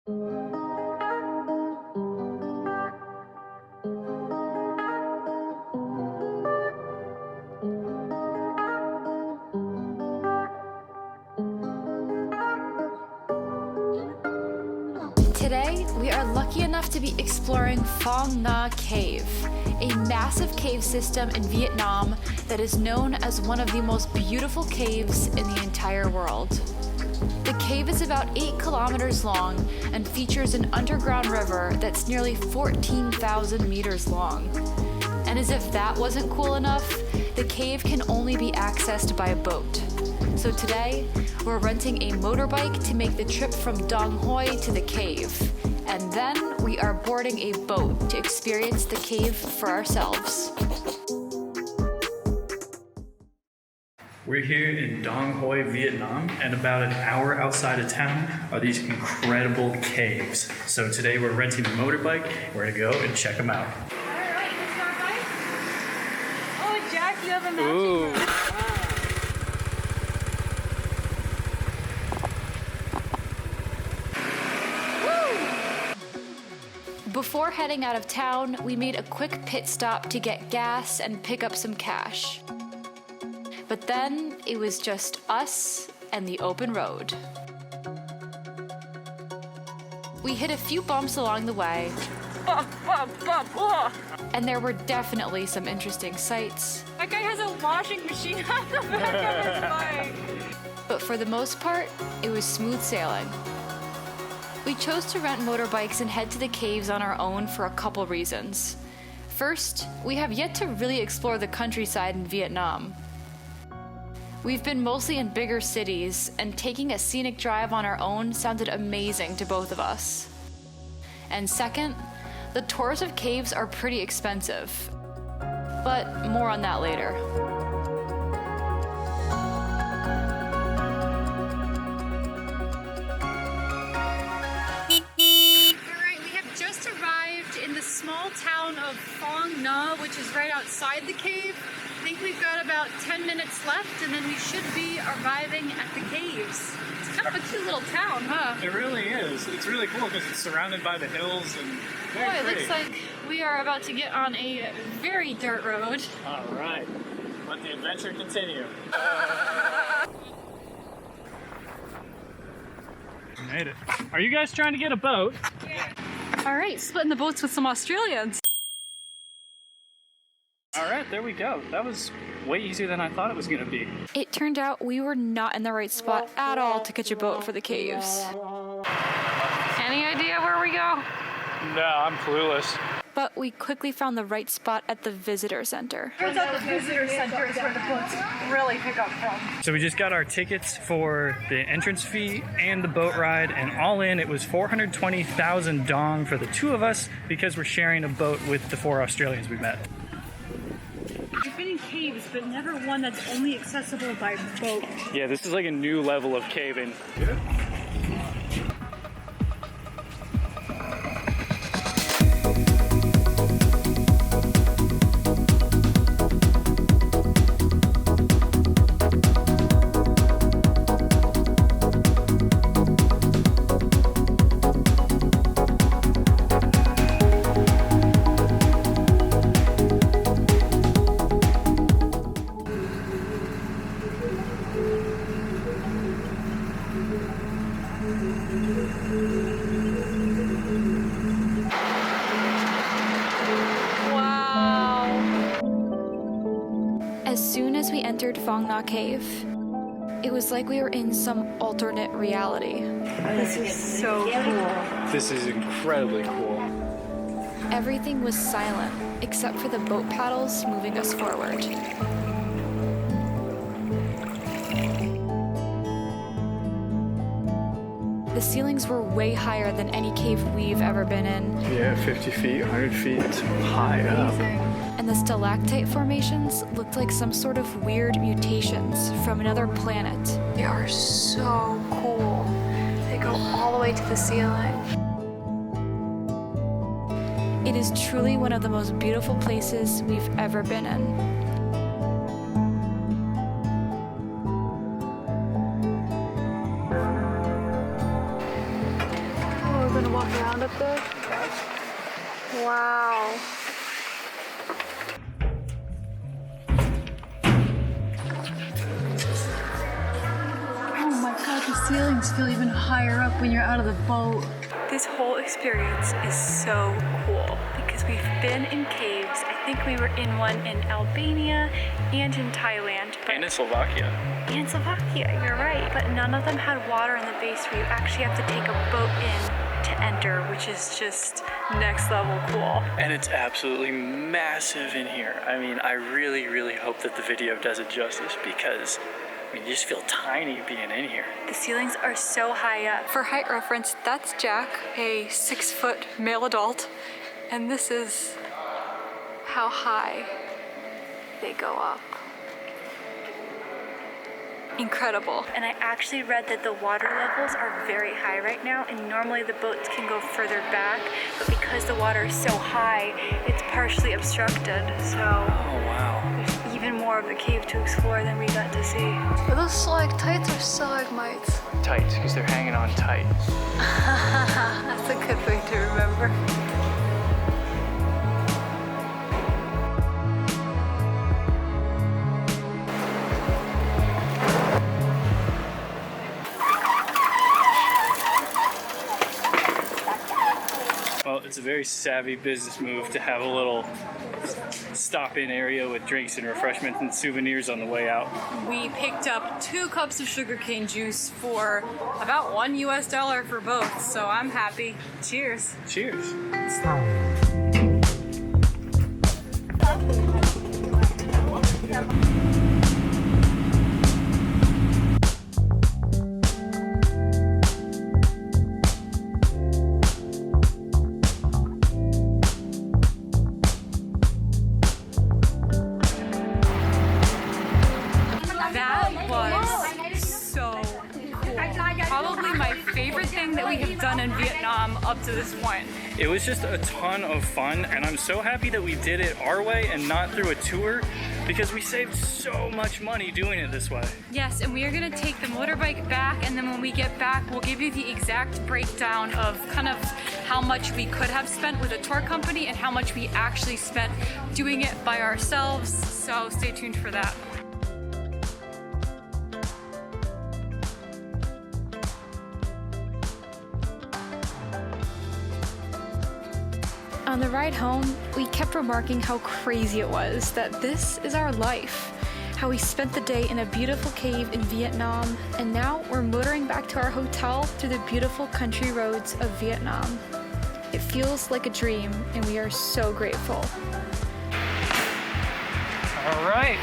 Today, we are lucky enough to be exploring Phong Nha Cave, a massive cave system in Vietnam that is known as one of the most beautiful caves in the entire world. The cave is about 8 kilometers long and features an underground river that's nearly 14,000 meters long. And as if that wasn't cool enough, the cave can only be accessed by a boat. So today, we're renting a motorbike to make the trip from Dong Hoi to the cave. And then we are boarding a boat to experience the cave for ourselves. We're here in Dong Hoi, Vietnam, and about an hour outside of town are these incredible caves. So today we're renting a motorbike. We're gonna go and check them out. Alright, let's our bike. Oh, Jack, you have a matching. Ooh. Before heading out of town, we made a quick pit stop to get gas and pick up some cash. But then it was just us and the open road. We hit a few bumps along the way, and there were definitely some interesting sights. That guy has a washing machine on the back of his bike. But for the most part, it was smooth sailing. We chose to rent motorbikes and head to the caves on our own for a couple reasons. First, we have yet to really explore the countryside in Vietnam. We've been mostly in bigger cities, and taking a scenic drive on our own sounded amazing to both of us. And second, the tours of caves are pretty expensive. But more on that later. Small town of Phong Nha, which is right outside the cave. I think we've got about 10 minutes left, and then we should be arriving at the caves. It's kind of a cute little town, huh? It really is. It's really cool because it's surrounded by the hills and very Boy, it pretty. looks like we are about to get on a very dirt road. All right, let the adventure continue. We made it. Are you guys trying to get a boat? Yeah. All right, splitting the boats with some Australians. All right, there we go. That was way easier than I thought it was going to be. It turned out we were not in the right spot at all to catch a boat for the caves. Any idea where we go? No, I'm clueless. But we quickly found the right spot at the visitor center. Turns out the visitor center is where the boats really pick up from. So we just got our tickets for the entrance fee and the boat ride, and all in it was 420,000 dong for the two of us because we're sharing a boat with the 4 Australians we met. We've been in caves, but never one that's only accessible by boat. Yeah, this is like a new level of caving. As soon as we entered Phong Nha Cave, it was like we were in some alternate reality. This is so cool. This is incredibly cool. Everything was silent, except for the boat paddles moving us forward. The ceilings were way higher than any cave we've ever been in. Yeah, 50 feet, 100 feet, it's high up. And the stalactite formations looked like some sort of weird mutations from another planet. They are so cool. They go all the way to the ceiling. It is truly one of the most beautiful places we've ever been in. gonna walk around up there? Wow. Oh my god, the ceilings feel even higher up when you're out of the boat. This whole experience is so cool because we've been in caves. I think we were in one in Albania and in Thailand. And in Slovakia. And Slovakia, you're right. But none of them had water in the base where you actually have to take a boat in to enter, which is just next level cool. And it's absolutely massive in here. I mean, I really, really hope that the video does it justice because you just feel tiny being in here. The ceilings are so high up. For height reference, that's Jack, a 6-foot male adult, and this is how high they go up. Incredible. And I actually read that the water levels are very high right now, and normally the boats can go further back, but because the water is so high, it's partially obstructed, so Oh, wow. there's even more of the cave to explore than we got to see. Are those stalactites or stalagmites? Tight, because they're hanging on tight. That's a good thing to remember. Well, it's a very savvy business move to have a little stop-in area with drinks and refreshments and souvenirs on the way out. We picked up 2 cups of sugarcane juice for about $1 US for both, so I'm happy. Cheers. Cheers. Probably my favorite thing that we have done in Vietnam up to this point. It was just a ton of fun, and I'm so happy that we did it our way and not through a tour because we saved so much money doing it this way. Yes, and we are gonna take the motorbike back, and then when we get back, we'll give you the exact breakdown of kind of how much we could have spent with a tour company and how much we actually spent doing it by ourselves, so stay tuned for that. On the ride home, we kept remarking how crazy it was that this is our life. How we spent the day in a beautiful cave in Vietnam, and now we're motoring back to our hotel through the beautiful country roads of Vietnam. It feels like a dream, and we are so grateful. All right.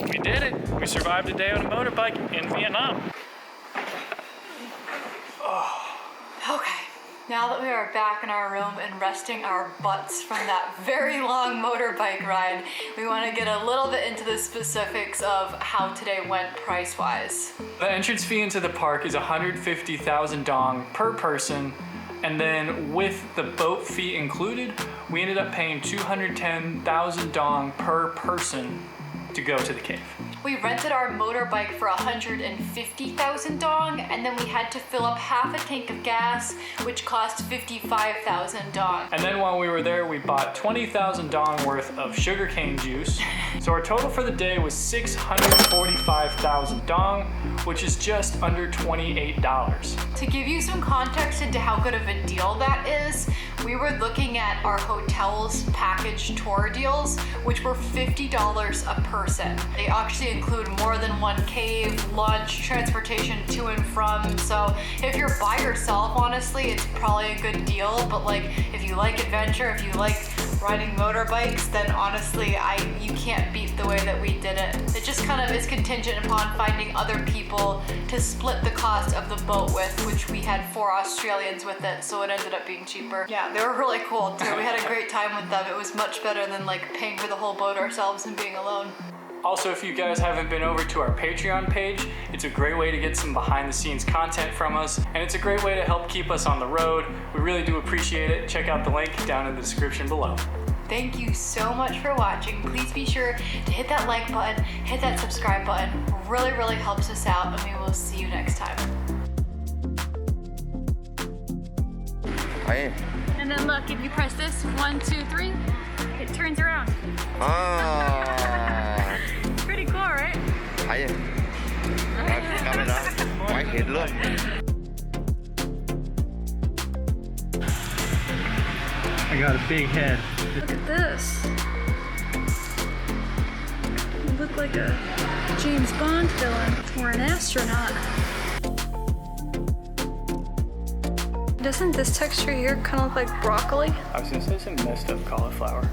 We did it. We survived a day on a motorbike in Vietnam. Okay, now that we are back in our room and resting our butts from that very long motorbike ride, we want to get a little bit into the specifics of how today went price-wise. The entrance fee into the park is 150,000 dong per person, and then with the boat fee included, we ended up paying 210,000 dong per person to go to the cave. We rented our motorbike for 150,000 dong, and then we had to fill up half a tank of gas, which cost 55,000 dong. And then while we were there, we bought 20,000 dong worth of sugarcane juice. So our total for the day was 645,000 dong, which is just under $28. To give you some context into how good of a deal that is, we were looking at our hotel's package tour deals, which were $50 a person. They actually include more than one cave, lunch, transportation to and from. So if you're by yourself, honestly, it's probably a good deal. But like, if you like adventure, if you like riding motorbikes, then honestly, you can't beat the way that we did it. It just kind of is contingent upon finding other people to split the cost of the boat with, which we had 4 Australians with it, so it ended up being cheaper. Yeah, they were really cool too. We had a great time with them. It was much better than like paying for the whole boat ourselves and being alone. Also, if you guys haven't been over to our Patreon page, it's a great way to get some behind the scenes content from us, and it's a great way to help keep us on the road. We really do appreciate it. Check out the link down in the description below. Thank you so much for watching. Please be sure to hit that like button, hit that subscribe button. Really, really helps us out, and we will see you next time. Thấy. And then look, if you press this, 1, 2, 3, it turns around. À. Pretty cool, right? Thấy. Camera. Quay hết luôn. I got a big head. Look at this. You look like a James Bond villain or an astronaut. Doesn't this texture here kind of look like broccoli? I was gonna say some messed up cauliflower.